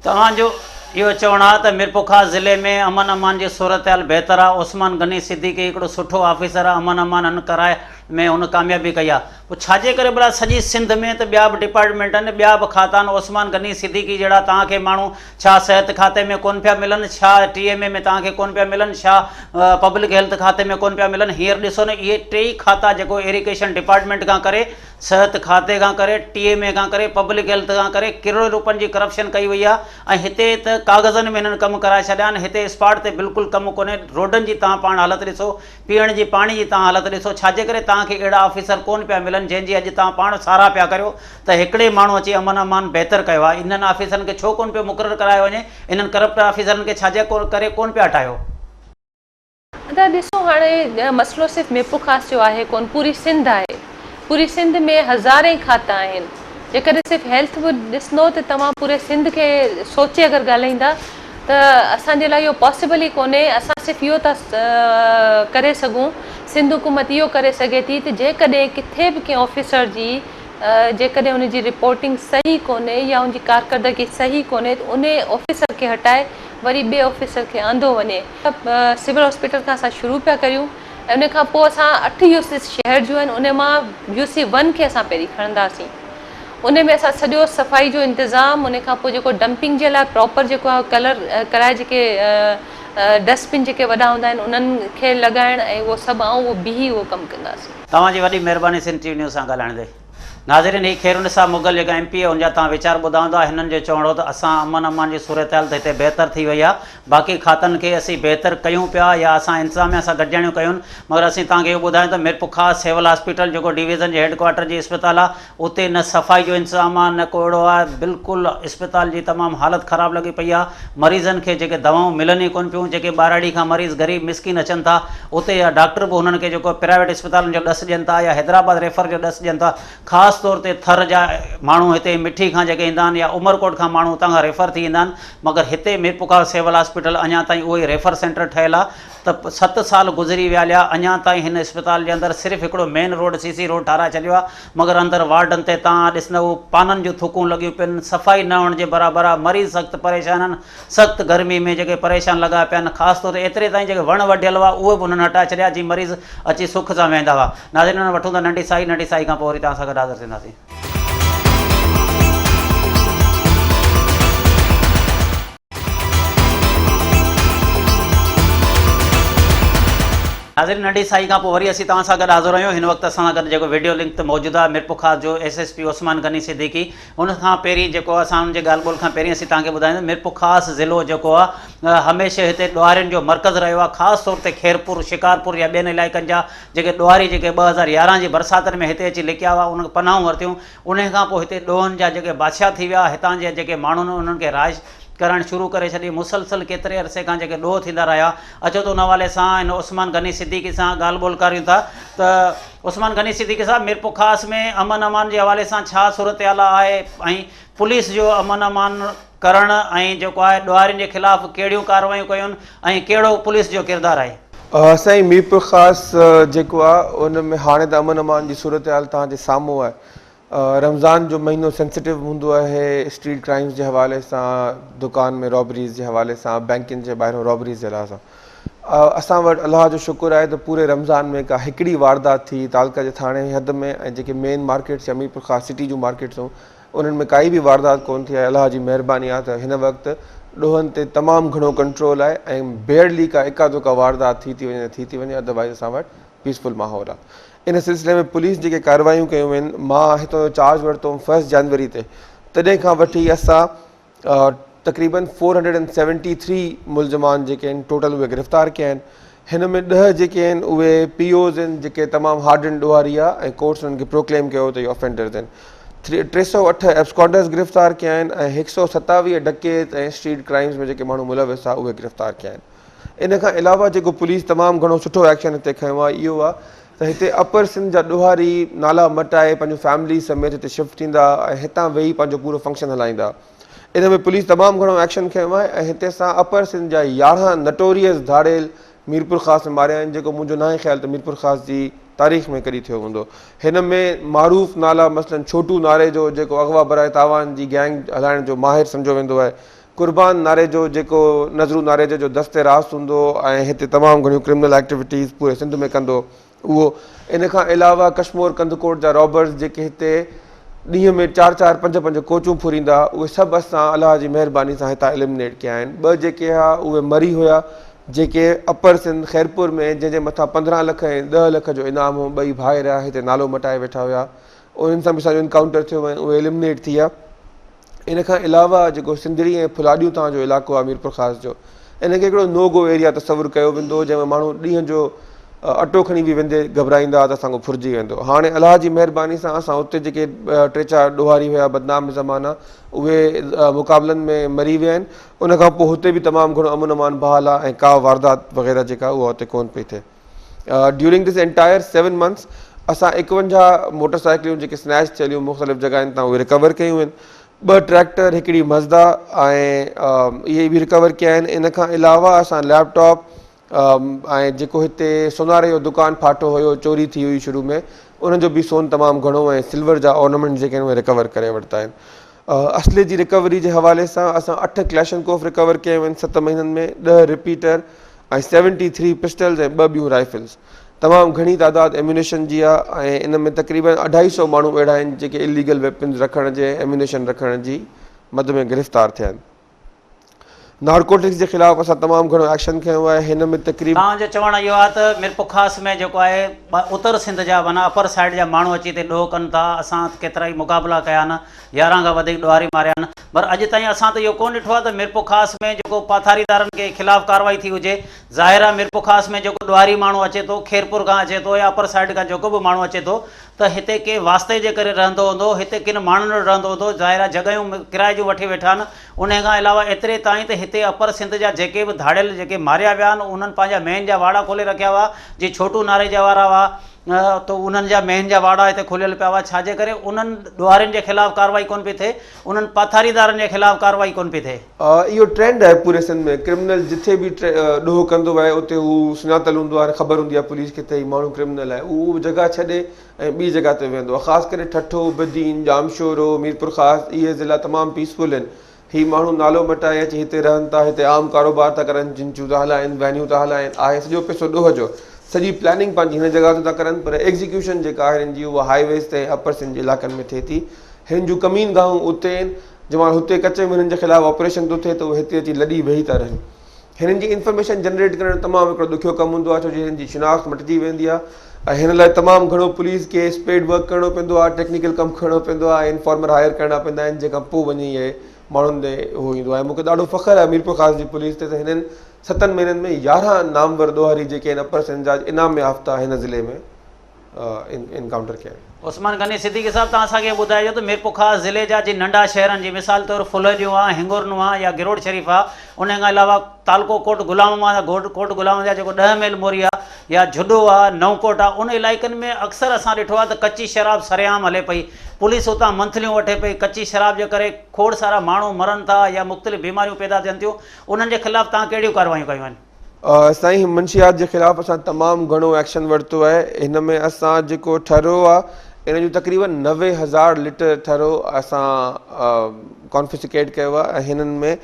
Speaker 1: तव्हांजो इहो चवणु आहे त मीरपुखास ज़िले में अमन अमान जी सूरत हाल बहितर आहे। उस्मान गनी सिद्दीकी हिकिड़ो सुठो ऑफिसर आहे, अमन अमान हन कराए में हुन कामयाबी कई आहे। पोइ छाजे करे भला सॼी सिंध में त ॿिया बि डिपार्टमेंट आहिनि, ॿिया बि खाता आहिनि, उस्मान गनी सिद्दीकी जहिड़ा तव्हांखे माण्हू छा सिहत खाते में कोन पिया मिलनि, छा TMA में तव्हांखे कोन पिया मिलनि, छा पब्लिक हेल्थ खाते में कोन पिया मिलनि? हींअर ॾिसो न, इहे टेई खाता जेको इरिगेशन डिपार्टमेंट खां करे, सिहत खाते खां करे, TMA खां करे, पब्लिक हेल्थ खां करे किरोड़ रुपयनि जी करप्शन कई वई आहे। ऐं हिते त कागज़नि में हिननि कमु कराए छॾिया आहिनि, हिते स्पॉट ते बिल्कुलु कमु कोन्हे। रोडनि जी तव्हां पाण हालत ॾिसो, पीअण जी पाणी जी तव्हां हालत ॾिसो। छाजे करे तव्हांखे अहिड़ा ऑफिसर कोन पिया मिलनि जंहिंजी अॼु तव्हां पाण साराह पिया करियो त हिकिड़े माण्हू अची अमन अमान बहितर कयो आहे? इन्हनि ऑफिसरनि खे छो कोन पियो मुक़ररु करायो वञे? इन्हनि करप्ट ऑफिसरनि खे छाजे करे कोन पिया हटायो?
Speaker 4: त ॾिसो, हाणे मसइलो सिर्फ़ु मीरपुखास जो आहे कोन, पूरी सिंध आहे। पूरी सिंध में हज़ारे खाता आहिनि। जेकॾहिं सिर्फ़ु हेल्थ बि ॾिसंदो त तव्हां पूरे सिंध खे सोचे अगरि ॻाल्हाईंदा त असांजे लाइ इहो पॉसिबल ई कोन्हे। असां सिर्फ़ु इहो था करे सघूं, सिंध हुकूमत इहो करे सघे थी त जेकॾहिं किथे बि कंहिं ऑफिसर जी जेकॾहिं उनजी रिपोर्टिंग सही कोन्हे या उनजी कारकर्दगी सही कोन्हे त उन ऑफिसर खे हटाए वरी ॿिए ऑफिसर खे आंदो वञे। सिविल हॉस्पिटल खां असां शुरू पिया करियूं ऐं उन खां पोइ असां 8 UCs शहर जूं आहिनि, उन मां UC 1 खे असां पहिरीं खणंदासीं। उन में असां सॼो सफ़ाई जो इंतज़ाम, उन खां पोइ जेको डंपिंग जे लाइ प्रॉपर जेको आहे कलर कराए, जेके डस्टबिन जेके वॾा हूंदा आहिनि उन्हनि खे लॻाइण ऐं उहो सभु उहो बीही उहो कमु कंदासीं।
Speaker 1: तव्हांजी वॾी महिरबानी सिंध TV न्यूज़ सां ॻाल्हाइण ते। नाज़रीन, ही खैरुन साहब मुगल जेका MP आहे उनजा तव्हां वीचार ॿुधाईंदा। हिननि जो चवणो त असां अमन अमान जी सूरत हाल त हिते बहितर थी वई आहे, बाक़ी खातनि खे असीं बहितर कयूं पिया या असां इंतिज़ामिया सां गॾिजाणियूं कयूं, मगर असीं तव्हांखे इहो ॿुधायूं त मीरपुखास सिविल हॉस्पिटल जेको डिवीज़न जे हेडक्वार्टर जी इस्पताल आहे, उते न सफ़ाई जो इंतज़ाम आहे न को अहिड़ो आहे। बिल्कुलु इस्पताल जी तमामु हालत ख़राबु लॻी पई आहे। मरीज़नि खे जेके दवाऊं मिलनि ई कोन पियूं, जेके ॿाराड़ी खां मरीज़ ग़रीब मिसकिन अचनि था उते या डॉक्टर बि हुननि खे जेको प्राइवेट इस्पतालुनि जो ॾस ॾियनि था या हैदराबाद रेफर जो ॾस ॾियनि था। ख़ासि तौर ते थर जा माण्हू हिते मिठी खां जेके ईंदा आहिनि या उमरकोट खां माण्हू उतां खां रेफर थी ईंदा आहिनि, मगर हिते मीरपुखास सिविल हॉस्पिटल अञा ताईं उहो ई रेफर सेंटर ठहियलु आहे। त 7 साल गुज़री विया लिया, अञा ताईं हिन इस्पताल जे अंदरि सिर्फ़ु हिकिड़ो मेन रोड CC रोड ठाराए छॾियो आहे, मगर अंदरि वार्डनि ते तव्हां ॾिसंदव पाननि जूं थूकूं लॻियूं पियूं, सफ़ाई न हुअण जे बराबरि आहे। मरीज़ सख़्तु परेशान आहिनि, सख़्तु गर्मी में जेके परेशान लॻा पिया आहिनि। ख़ासि तौर ते एतिरे ताईं जेके वण वढियल हुआ उहे बि हुननि हटाए छॾिया जीअं मरीज़ अची सुख सां वेंदा हुआ। नाज़रीन, वठूं था नंढी साई खां पोइ वरी तव्हां सां गॾु हाज़िर थींदासीं। हाज़िर नंढी साई खां पोइ वरी असीं तव्हां सां गॾु हाज़िर आहियूं। हिन वक़्तु असां सां गॾु जेको वीडियो लिंक ते मौजूदु आहे मीरपुर ख़ास जो SSP उस्मान गनी सिद्दीकी। उन खां पहिरीं जेको असां हुनजे ॻाल्हि ॿोल खां पहिरीं असीं तव्हांखे ॿुधाईंदा मीरपुर ख़ासि ज़िलो जेको आहे हमेशह हिते ॾुआरियुनि जो मर्कज़ रहियो आहे। ख़ासि तौर ते खैरपुर, शिकारपुर या ॿियनि इलाइक़नि जा जेके ॾुआरी जेके 2011 जी बरसातनि में हिते अची लिकिया हुआ, उन पनाहूं वरितियूं। उन खां पोइ हिते ॾोहनि जा जेके बादशाह थी विया, हितां जे जेके माण्हुनि उन्हनि खे राज करणु शुरू करे छॾी। मुसलसल केतिरे अरसे खां जेके ॾोह थींदा रहिया। अचो त उन हवाले सां हिन उस्मान गनी सिद्दीकी सां ॻाल्हि ॿोल करियूं था। त उस्मान गनी सिद्दीकी साहब, मीरपुर ख़ासि में अमन अमान जे हवाले सां छा सूरत हाल आहे ऐं पुलिस जो अमन अमान करणु ऐं जेको आहे ॾुआरियुनि जे ख़िलाफ़ु कहिड़ियूं कार्रवायूं कयूं ऐं कहिड़ो पुलिस जो किरदारु आहे?
Speaker 5: साईं, मीरपुर ख़ासि जेको आहे उन में हाणे त अमन अमान जी सूरत हाल तव्हांजे साम्हूं आहे। रमज़ान जो महीनो सेंसिटिव हूंदो आहे स्ट्रीट क्राइम्स जे हवाले सां, दुकान में रॉबरीज़ जे हवाले सां, बैंकुनि जे ॿाहिरों रॉबरीज़ जे हवाले सां। असां वटि अलाह जो शुक्र आहे त पूरे रमज़ान में का हिकिड़ी वारदात थी तालका जे थाणे हद में, ऐं जेके मेन मार्केट्स या मीरपुर ख़ासि सिटी जूं मार्केट्स हुयूं उन्हनि में काई बि वारदात कोन थी आहे। अलाह जी महिरबानी आहे त हिन वक़्तु ॾोहनि ते तमामु घणो कंट्रोल आहे ऐं बेयरली का एका दोका वारदात थी थी वञे अदरवाइज़ असां वटि पीसफुल माहौल आहे। इन सिलसिले में पुलिस जेके कार्रवायूं कयूं आहिनि, मां हितां जो चार्ज वरितो हुउमि 1 जनवरी ते। तॾहिं खां वठी असां तक़रीबन 473 मुलज़मान जेके आहिनि टोटल उहे गिरफ़्तार कया आहिनि। हिन में 10 जेके आहिनि उहे POs आहिनि जेके तमामु हार्डन ॾुआरी आहे ऐं कोर्ट्स उन्हनि खे प्रोक्लेम कयो त इहे ऑफेंडर्स आहिनि। 308 एब्सकॉन्डर्स गिरफ़्तार कया आहिनि ऐं 127 डकैत ऐं स्ट्रीट क्राइम्स में जेके माण्हू मुलविस आहे उहे गिरफ़्तार कया आहिनि। इन खां अलावा जेको पुलिस तमामु घणो सुठो एक्शन हिते खयो आहे इहो आहे त हिते अपर सिंध जा ॾुआरी नाला मटाए पंहिंजो फैमिली समेत हिते शिफ्ट थींदा ऐं हितां वेही पंहिंजो पूरो फंक्शन हलाईंदा। इन में पुलिस तमामु घणो एक्शन खयो आहे ऐं हिते असां अपर सिंध जा 11 नटोरियस धाड़ेल मीरपुर ख़ासि में मारिया आहिनि, जेको मुंहिंजो न आहे ख़्यालु त मीरपुर ख़ासि जी तारीख़ में कॾहिं थियो हूंदो। हिन में मारूफ़ नाला मसलन छोटू नारे जो जेको अगवा बराए तावान जी गैंग हलाइण जो माहिर सम्झो वेंदो आहे, कुर्बान नारे जो जेको नज़रू नारे जो दस्ते रास हूंदो ऐं हिते तमामु घणियूं क्रिमिनल एक्टिविटीज़ पूरे सिंध में कंदो उहो। इन खां अलावा कश्मीर कंदकोट जा रॉबर्स जेके हिते ॾींहं में 4-4, 5-5 कोचूं फुरींदा, उहे सभु असां अलाह जी महिरबानी सां हितां एलिमिनेट कया आहिनि। 2 जेके हुआ उहे मरी हुआ जेके अपर सिंध खैरपुर में जंहिंजे मथां 15 लख ऐं 10 लख जो इनाम हो, 2 भाइर हुआ हिते नालो मटाए वेठा हुआ, उन्हनि सां बि असांजो इनकाउंटर थियो ऐं उहे एलिमिनेट थी विया। इन खां अलावा जेको सिंधड़ी ऐं फुलाडियूं तव्हांजो इलाइक़ो आहे मीरपुर ख़ासि जो, इनखे हिकिड़ो नो गो एरिया तस्वुरु कयो वेंदो जंहिंमें माण्हू ॾींहं जो अटो खणी बि वेंदे घबराईंदा त असांखो फुरिजी वेंदो। हाणे अलाह जी महिरबानी सां असां उते जेके 3-4 ॾुआरी हुआ बदनाम ज़माना उहे मुक़ाबलनि में मरी विया आहिनि। उनखां पोइ हुते बि तमामु घणो अमन अमान बहाल आहे ऐं का वारदात वग़ैरह जेका उहा हुते कोन पई थिए। ड्यूरिंग दिस एंटायर 7 मंथ्स असां 51 मोटरसाइकिलियूं जेके स्नैच चलियूं मुख़्तलिफ़ जॻहियुनि तां उहे रिकवर कयूं आहिनि। 2 ट्रैक्टर, हिकिड़ी मज़दा ऐं इहे बि रिकवर कया आहिनि। इन खां अलावा असां लैपटॉप ऐं जेको हिते सोनारे जो दुकानु फाटो हुयो, चोरी थी हुई शुरू में, उनजो बि सोन तमामु घणो ऐं सिल्वर जा ऑर्नामेंट जेके आहिनि उहे रिकवर करे वरिता आहिनि। असले जी रिकवरी जे हवाले सां असां 8 क्लैशनकोफ रिकवर कयूं आहिनि 7 महीननि में, 10 रिपीटर ऐं 73 पिस्टल्स ऐं 2 ॿियूं राइफल्स। तमामु घणी तादाद एम्यूनेशन जी आहे ऐं इन में तक़रीबन 250 माण्हू अहिड़ा आहिनि जेके इलीगल वेपन्स रखण जे, एम्यूनेशन रखण जी मद में गिरफ़्तार थिया आहिनि। नारकोटिक्स जे ख़िलाफ़ असां तमामु घणो एक्शन खयो आहे। हिन में तक़रीबन
Speaker 1: तव्हांजो चवणु इहो आहे त मीरपुर ख़ासि में जेको आहे उत्तर सिंध जा माना अपर साइड जा माण्हू अची हिते ॾोह कनि था। असां केतिरा ई मुक़ाबला कया आहिनि, 11 खां वधीक ॾुआरी मारिया आहिनि, पर अॼु ताईं असां त इहो कोन ॾिठो आहे त मीरपुर ख़ासि में जेको पाथारीदारनि के ख़िलाफ़ु कार्रवाई थी हुजे। ज़ाहिर आहे मीरपुर ख़ासि में जेको ॾुआरी माण्हू अचे थो, खैरपुर खां अचे थो या अपर साइड खां जेको बि माण्हू अचे थो, त हिते के वास्ते जे करे रहंदो हूंदो, हिते किन माण्हुनि वटि रहंदो हूंदो। ज़ाहिर आहे जॻहियूं किराए जूं वठी वेठा आहिनि। उन खां अलावा एतिरे ताईं त हिते अपर सिंध जा जेके बि धाड़ियल जेके मारिया विया आहिनि उन्हनि पंहिंजा मेन जा वाड़ा खोले रखिया हुआ। जीअं छोटू नारे जा वारा हुआ त उन्हनि जा मेन जा वाड़ा हिते खुलियल पिया हुआ। छाजे करे उन्हनि ॾुआरियुनि जे ख़िलाफ़ु कार्रवाई कोन पई थिए, उन्हनि पाथारीदारनि जे ख़िलाफ़ु कार्रवाई कोन पई थिए।
Speaker 5: इहो ट्रेंड आहे पूरे सिंध में। क्रिमिनल जिथे बि ॾोह कंदो आहे उते हू सुञातल हूंदो आहे, ख़बर हूंदी आहे पुलिस खे त हीउ माण्हू क्रिमिनल आहे, उहो जॻह छॾे ऐं ॿी जॻह ते वेंदो आहे। ख़ासि करे ठठो, बदीन, जामशोरो, मीरपुर ख़ासि इहे ज़िला तमामु पीसफुल आहिनि। हीअ माण्हू नालो मटाए अची हिते रहनि था, हिते आम कारोबार था करनि, जिंचूं था हलाइनि, वैन्यूं था हलाइनि, आहे सॼो पैसो ॾोह जो। सॼी प्लानिंग पंहिंजी हिन जॻह ते था करनि, पर एग्ज़ीक्यूशन जेका आहे हिन जी उहा हाईवेज़ ते अपर सिंध जे इलाइक़नि में थिए थी। हिन जूं कमीन गाहूं उते आहिनि, जंहिं महिल हुते कचे में हिननि जे ख़िलाफ़ु ऑपरेशन थो थिए त उहे हिते अची लॾी वेही था रहनि। हिननि जी इंफॉर्मेशन जनरेट करणु तमामु हिकिड़ो ॾुखियो कमु हूंदो आहे, छो जो हिननि जी शिनाख़्त मटिजी वेंदी आहे ऐं हिन लाइ तमामु घणो पुलिस खे स्पेड वर्क करिणो पवंदो आहे, टेक्निकल कमु करिणो पवंदो आहे, इनफॉर्मर हायर करणा पवंदा आहिनि, जंहिंखां पोइ वञी इहे माण्हुनि ॾे उहो ईंदो आहे। मूंखे ॾाढो फ़ख़्रु आहे मीरपुर ख़ास जी पुलिस ते, त हिननि 7 महीननि में 11 नामवर ॾोहारी जेके आहिनि अपर सिंध जा इनाम याफ़्ता हिन ज़िले में इनकाउंटर कया आहिनि।
Speaker 1: उस्मान गनी सिद्दीकी साहब, तव्हां असांखे ॿुधाइजो त मीरपुर ख़ास ज़िले जा जी नंढा शहरनि जी मिसाल तौरु फुलरियूं आहे, हिंगोरनू आहे या गिरोड शरीफ़ आहे, उन खां अलावा तालको कोट गुलाम आहे, कोट गुलाम जा जेको 10 मील मोरी आहे या झुडो आहे, नवकोट आहे, उन इलाइक़नि में अक्सर असां ॾिठो आहे त कची शराब सरेआम हले पई, पुलिस उतां मंथलियूं वठे पई, कची शराब जे करे खोड़ सारा माण्हू मरनि था या मुख़्तलिफ़ बीमारियूं पैदा थियनि थियूं, उन्हनि जे ख़िलाफ़ु तव्हां कहिड़ियूं कार्रवाइयूं कयूं आहिनि?
Speaker 5: साईं, मंशियात जे ख़िलाफ़ु असां तमामु घणो एक्शन वरितो आहे। हिन में असां जेको ठरो आहे इन जो तक़रीबन 90,000 लीटर ठरो असां कॉन्फिस्केट कयो आहे ऐं हिननि में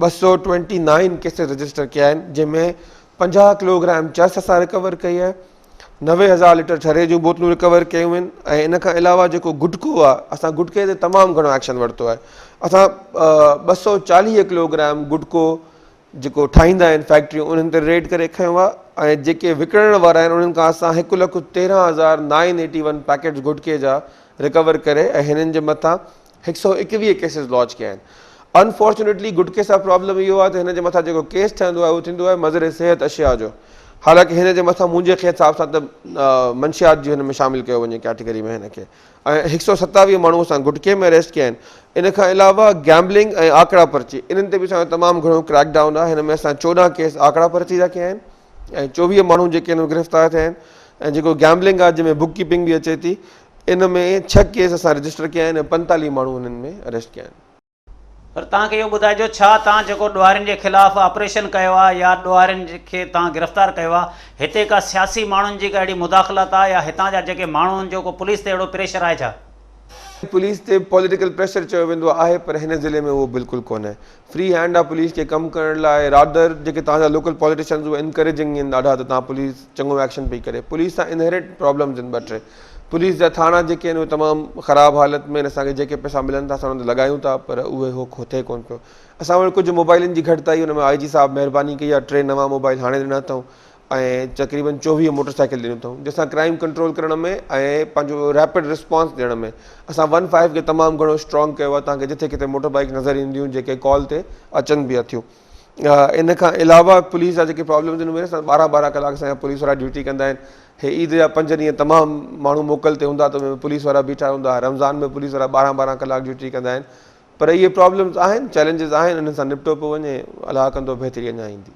Speaker 5: 229 केसिस रजिस्टर कया आहिनि, जंहिंमें 50 किलोग्राम चर्स असां रिकवर कई आहे, 90,000 लीटर ठरे जूं बोतलूं रिकवर कयूं आहिनि ऐं इन खां अलावा जेको गुटको आहे असां गुटके ते तमामु घणो एक्शन वरितो आहे। असां 240 किलोग्राम गुटको जेको ठाहींदा आहिनि फैक्ट्रियूं उन्हनि ते रेड करे खयो आहे ऐं जेके विकिणण वारा आहिनि उन्हनि खां असां 1,13,981 पैकेट्स गुटके जा रिकवर करे ऐं हिननि जे मथां 121 केसिस लॉन्च कया आहिनि। अनफॉर्चुनेटली गुटके सां प्रॉब्लम इहो आहे त हिन जे मथां जेको केस ठहंदो आहे उहो थींदो आहे मज़र सिहत अशिया जो, हालांकि हिन जे मथां मुंहिंजे हिसाब सां त मंशियात जो हिन में शामिलु कयो वञे कैटेगरी में हिनखे, ऐं 127 माण्हू असां गुटके में अरेस्ट कया आहिनि। इन खां अलावा गैम्बलिंग ऐं आंकड़ा पर्ची इन्हनि ते बि असांजो तमामु घणो क्रैकडाउन आहे। हिन में असां 14 केस आंकड़ा पर्ची जा कया आहिनि ऐं 24 माण्हू जेके आहिनि गिरफ़्तार थिया आहिनि ऐं जेको गैम्बलिंग आहे जंहिंमें बुक कीपिंग बि अचे थी इन में 6 केस असां रजिस्टर कया आहिनि ऐं 45 माण्हू हिननि में अरेस्ट कया आहिनि।
Speaker 1: पर तव्हांखे इहो ॿुधाइजो, छा तव्हां जेको ॾोहारियुनि जे ख़िलाफ़ु ऑपरेशन कयो आहे या ॾोहारियुनि खे तव्हां गिरफ़्तार कयो आहे, हिते का सियासी माण्हुनि जी का अहिड़ी मुदाख़लत आहे या हितां जा जेके माण्हू आहिनि जेको पुलिस ते अहिड़ो प्रेशर आहे छा?
Speaker 5: पुलिस ते पॉलिटिकल प्रेशर चयो वेंदो आहे पर हिन ज़िले में उहो बिल्कुलु कोन्हे। फ्री हैंड आहे पुलिस खे कमु करण लाइ, रादर जेके तव्हांजा लोकल पॉलिटिशियन्स उहे इनकरेजिंग आहिनि ॾाढा त तव्हां पुलिस चङो एक्शन पई करे। पुलिस सां इनहेरेंट प्रॉब्लम्स आहिनि 2-3। पुलिस जा थाणा जेके आहिनि उहे तमामु ख़राबु हालत में आहिनि, असांखे जेके पैसा मिलनि था असां हुन ते लॻायूं था पर उहे उहो थिए कोन्ह पियो। असां वटि कुझु मोबाइलनि जी घटिताई, हुन में IG साहब महिरबानी कई आहे, 3 नवां मोबाइल हाणे ॾिना अथऊं ऐं तक़रीबन 24 मोटरसाइकिल ॾिनियूं अथऊं, जंहिंसां क्राइम कंट्रोल करण में ऐं पंहिंजो रैपिड रिस्पॉन्स ॾियण में असां 15 खे तमामु घणो स्ट्रॉन्ग कयो आहे। तव्हांखे जिथे किथे मोटर बाइक नज़र ईंदियूं जेके कॉल ते अचनि बि थियूं। इन खां अलावा पुलिस जा जेके प्रॉब्लम्स आहिनि उहे असां 12-12 कलाक असांजा पुलिस वारा ड्यूटी कंदा आहिनि। हे ईद जा 5 ॾींहं तमामु माण्हू मोकल ते हूंदा त उनमें पुलिस वारा बीठा हूंदा, रमज़ान में पुलिस वारा 12-12 कलाक ड्यूटी कंदा आहिनि। पर इहे प्रॉब्लम्स आहिनि, चैलेंजिस आहिनि, इन्हनि सां निपटो पियो वञे, अलाह कंदो बहितरी अञा ईंदी।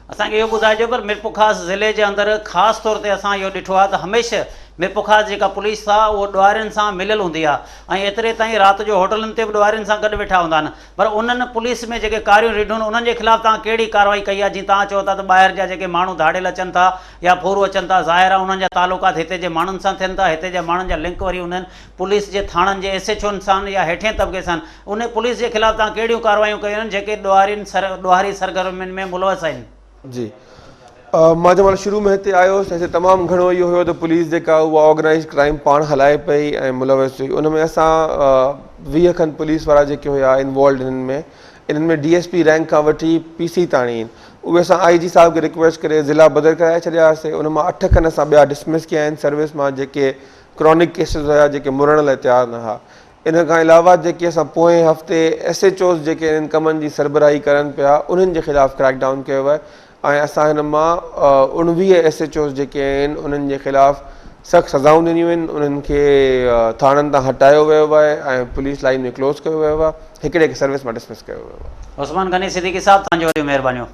Speaker 1: असांखे इहो ॿुधाइजो, पर मीरपुर ख़ासि ज़िले जे अंदरि ख़ासि तौर ते असां इहो ॾिठो आहे त हमेशह मीरपुर ख़ासि जेका पुलिस आहे उहो ॾोहारियुनि सां मिलियलु हूंदी आहे ऐं एतिरे ताईं राति जो होटलुनि ते बि ॾोहारियुनि सां गॾु वेठा हूंदा आहिनि। पर उन्हनि पुलिस में जेके कारियूं रिढूं आहिनि उन्हनि जे ख़िलाफ़ु तव्हां कहिड़ी कार्रवाई कई आहे? जीअं तव्हां चओ था त ॿाहिरि जा जेके माण्हू धाड़ियल अचनि था या फोरू अचनि था, ज़ाहिर आहे उन्हनि जा तालुकात हिते जे माण्हुनि सां थियनि था, हिते जे माण्हुनि जा लिंक वरी हूंदा आहिनि पुलिस जे थाणनि जे SHOनि सां या हेठिएं तबिके सां। उन पुलिस जे ख़िलाफ़ु तव्हां कहिड़ियूं कार्रवाइयूं कयूं आहिनि जेके ॾोहारी सरगर्मियुनि में मुलवस आहिनि? जी,
Speaker 5: मां जंहिं महिल शुरू में हिते आयो हुउसि हिते तमामु घणो इहो हुयो त पुलिस जेका उहा ऑर्गनाइज़ क्राइम पाण हलाए पई ऐं मुलविस हुई। उन में असां 20 खनि पुलिस वारा जेके हुया इन्वॉल्व इन्हनि में DSP रैंक खां वठी PC ताणी आहिनि। उहे असां IG साहब खे रिक्वेस्ट करे ज़िला बदर कराए छॾियासीं। उन मां 8 खनि असां ॿिया डिसमिस कया आहिनि सर्विस मां, जेके क्रॉनिक केसिस हुया, जेके मुरण लाइ तयारु न हुआ। इन खां अलावा जेके असां पोएं हफ़्ते SHOs जेके इन्हनि कमनि जी सरबराही करनि पिया उन्हनि जे ख़िलाफ़ु क्रैकडाउन कयो आहे ऐं असां हिन मां 19 SHOs जेके आहिनि उन्हनि जे ख़िलाफ़ु सख़्तु सज़ाऊं ॾिनियूं आहिनि। उन्हनि खे थाणनि तां हटायो वियो आहे ऐं पुलिस लाइन में क्लोज़ कयो वियो आहे, हिकिड़े खे सर्विस मां डिसमिस कयो वियो आहे।
Speaker 1: उस्मान गनी सिद्दीकी साहब, तव्हांजो वॾियूं महिरबानियूं।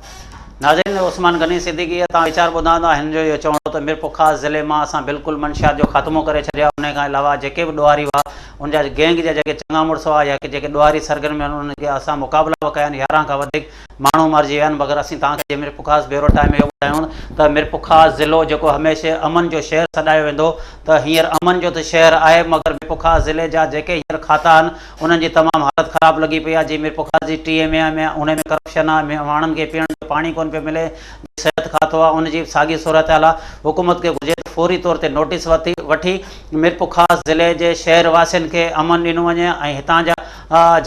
Speaker 1: नाज़रीन, उस्मान गनी सिद्दीकी तव्हां वीचार ॿुधाईंदा, हिन जो इहो चवणो त मीरपुर ख़ासि ज़िले मां असां बिल्कुलु मंशियात जो ख़ात्मो करे छॾिया। उन खां अलावा जेके बि ॾोहारी हुआ उन जा गैंग जा जेके चङा मुड़ुस हुआ या जेके ॾोहारी सरगर्मी आहिनि उन्हनि खे असां मुक़ाबला बि कया आहिनि। 11 खां वधीक माण्हू मरिजी विया आहिनि। मगर असीं तव्हांखे मीरपुर ख़ासि ब्यूरो टाइम इहो ॿुधायूं त मीरपुर ख़ासि ज़िलो जेको हमेशह अमन जो शहर सॾायो वेंदो, त हींअर अमन जो त शहर आहे मगर मीरपुर ख़ासि ज़िले जा जेके हींअर खाता आहिनि उन्हनि जी तमामु हालत ख़राबु लॻी पई आहे। जीअं मीरपुर ख़ासि जी TMA में उन में करप्शन आहे, माण्हुनि खे पीअण जो पाणी कोन पियो मिले, सिहत खातो आहे उनजी साॻी सूरत हाल आहे। हुकूमत खे घुरिजे त फौरी तौर ते नोटिस वठी मीरपुर ख़ासि ज़िले जे शहर वासियुनि खे अमन ॾिनो वञे ऐं हितां जा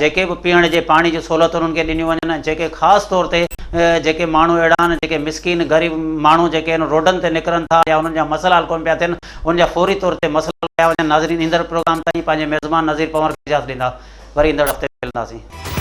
Speaker 1: जेके बि पीअण जे पाणी जी सहूलियतूं उन्हनि खे ॾिनियूं वञनि, जेके ख़ासि तौर ते जेके माण्हू अहिड़ा आहिनि जेके मिसकिन ग़रीब माण्हू जेके आहिनि रोडनि ते निकिरनि था या उन्हनि जा मसइला हल कोन पिया थियनि, उनजा फौरी तौर ते मसइला कया वञनि। नाज़रीन, ईंदड़ प्रोग्राम ताईं पंहिंजे मेज़बान नज़ीर पवर खे इजाज़त ॾींदा, वरी ईंदड़ हफ़्ते मिलंदासीं।